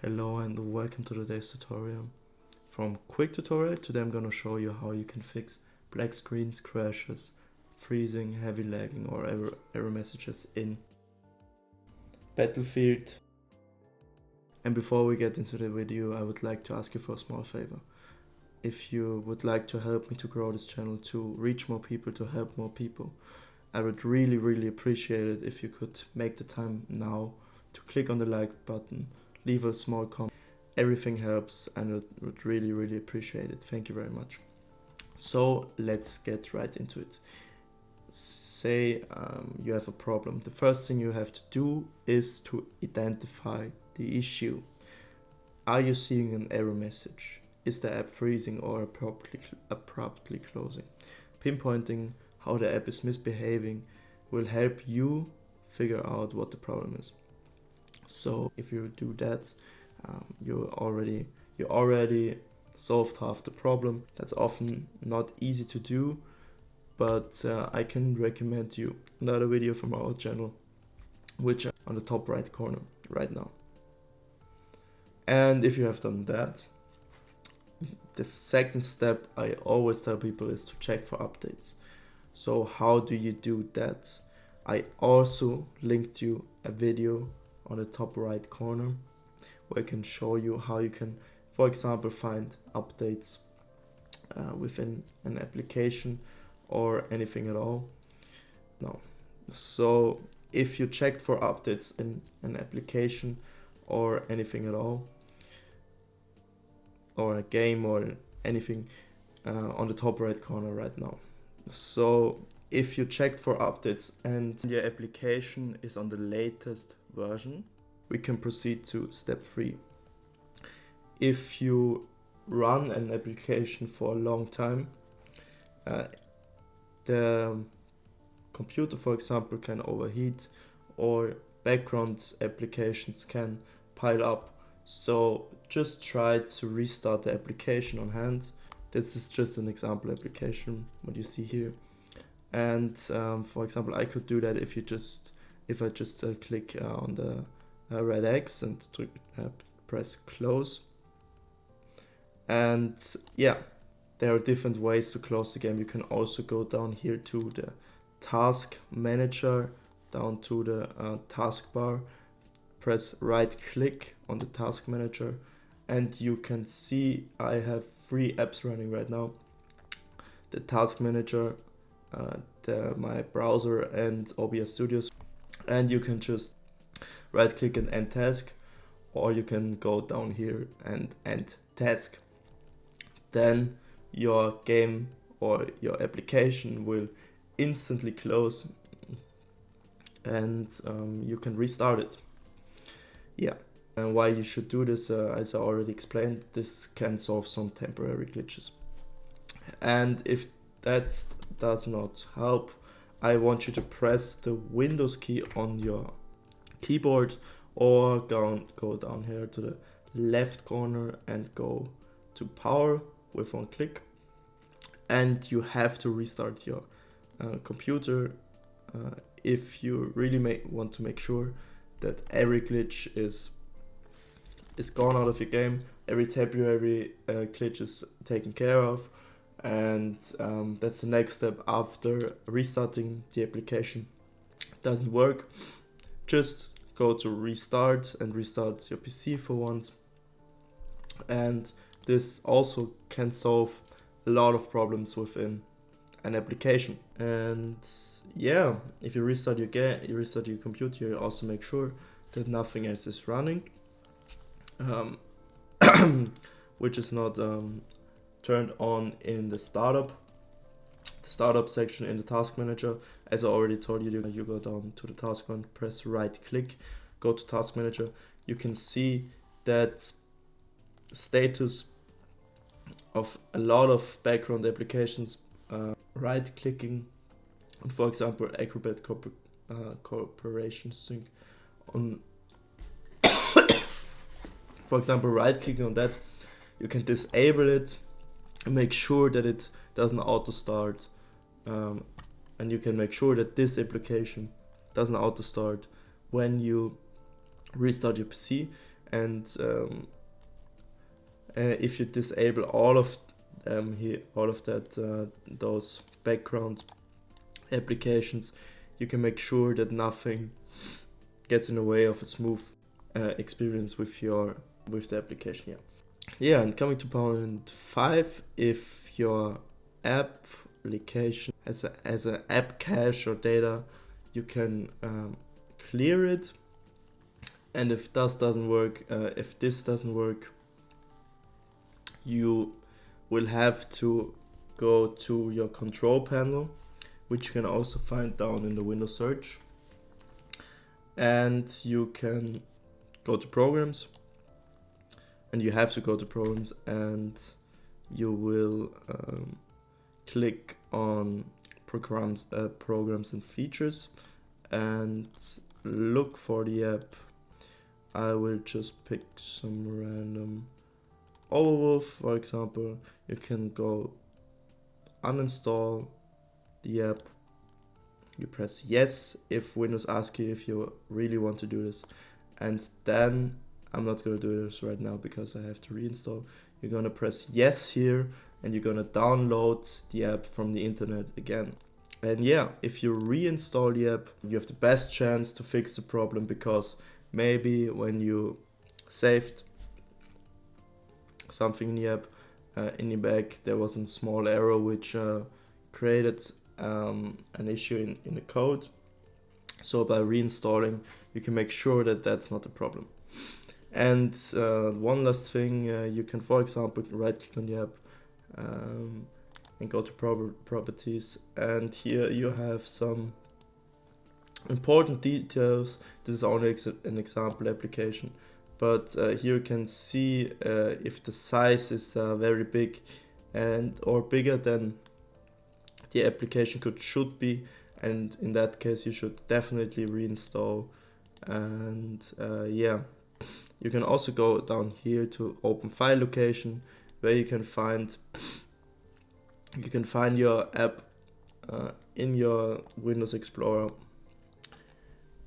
Hello and welcome to today's tutorial. From quick tutorial, today I'm gonna show you how you can fix black screens, crashes, freezing, heavy lagging or error messages in Battlefield. And before we get into the video, I would like to ask you for a small favor. If you would like to help me to grow this channel, to reach more people, to help more people, I would really appreciate it if you could make the time now to click on the like button, leave a small comment. Everything helps and I would really appreciate it. Thank you very much. So let's get right into it. Say you have a problem. The first thing you have to do is to identify the issue. Are you seeing an error message? Is the app freezing or abruptly closing? Pinpointing how the app is misbehaving will help you figure out what the problem is. So if you do that, you already solved half the problem. That's often not easy to do, but I can recommend you another video from our channel, which is on the top right corner right now. And if you have done that, the second step I always tell people is to check for updates. So how do you do that? I also linked you a video on the top right corner where I can show you how you can, for example, find updates within an application or anything at all. No. So if you checked for updates in an application or anything at all, or a game or anything, on the top right corner right now. So if you checked for updates and your application is on the latest version, we can proceed to step 3. If you run an application for a long time, the computer, for example, can overheat or background applications can pile up. So just try to restart the application on hand. This is just an example application, what you see here. And for example, I could do that if I just click on the red X and press close. And yeah, there are different ways to close the game. You can also go down here to the task manager, down to the taskbar, press right click on the task manager, and you can see I have 3 apps running right now: the task manager, my browser, and OBS Studios. And you can just right click and end task, or you can go down here and end task. Then your game or your application will instantly close and you can restart it. Yeah, and why you should do this, as I already explained, this can solve some temporary glitches. And if that does not help, I want you to press the Windows key on your keyboard or go down here to the left corner and go to power with 1 click. And you have to restart your computer if you really want to make sure that every glitch is gone out of your game, every temporary glitch is taken care of. And that's the next step after restarting the application. Doesn't work, just go to restart and restart your PC for once. And this also can solve a lot of problems within an application. And yeah, if you restart your game, you restart your computer, you also make sure that nothing else is running, which is not turned on in the startup section in the task manager. As I already told you, you go down to the task one, press right click, go to task manager. You can see that status of a lot of background applications, right clicking on, for example, Acrobat Corporation Sync on for example, right clicking on that, you can disable it, make sure that it doesn't auto start, and you can make sure that this application doesn't auto start when you restart your PC. and if you disable all of here, all of that those background applications, you can make sure that nothing gets in the way of a smooth experience with the application. Yeah, and coming to point 5, if your application has an app cache or data, you can clear it. And if this doesn't work, you will have to go to your control panel, which you can also find down in the Windows search. And you can go to programs, and you have to go to programs, and you will click on programs and features and look for the app. I will just pick some random Overwolf, for example. You can go uninstall the app. You press yes if Windows asks you if you really want to do this, and then I'm not going to do this right now because I have to reinstall. You're going to press yes here, and you're going to download the app from the internet again. And yeah, if you reinstall the app, you have the best chance to fix the problem, because maybe when you saved something in the app, in the back there was a small error which created an issue in the code. So by reinstalling, you can make sure that that's not a problem. And one last thing, you can, for example, right click on the app and go to properties, and here you have some important details. This is only an example application, but here you can see if the size is very big or bigger than the application should be, and in that case you should definitely reinstall. And yeah, you can also go down here to open file location, where you can find your app in your Windows Explorer.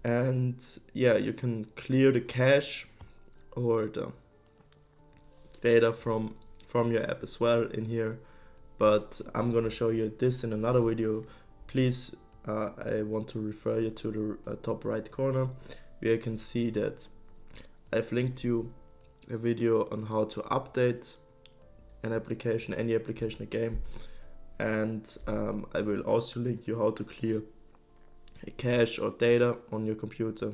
And yeah, you can clear the cache or the data from your app as well in here, but I'm gonna show you this in another video. Please, I want to refer you to the top right corner, where you can see that I've linked you a video on how to update an application, any application, a game, and I will also link you how to clear a cache or data on your computer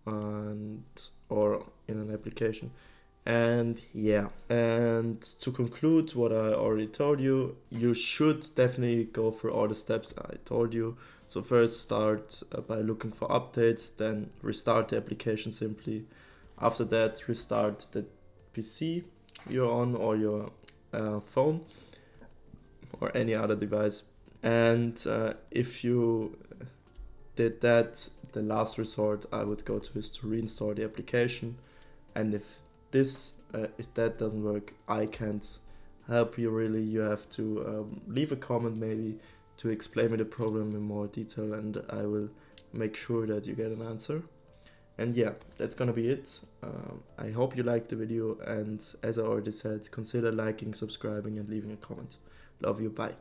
or in an application. And yeah, and to conclude what I already told you, you should definitely go through all the steps I told you. So first start by looking for updates, then restart the application simply. After that, restart the PC you're on, or your phone, or any other device. And if you did that, the last resort I would go to is to reinstall the application. And if that doesn't work, I can't help you really. You have to leave a comment maybe to explain me the problem in more detail, and I will make sure that you get an answer. And yeah, that's gonna be it. I hope you liked the video, and as I already said, consider liking, subscribing, and leaving a comment. Love you, bye.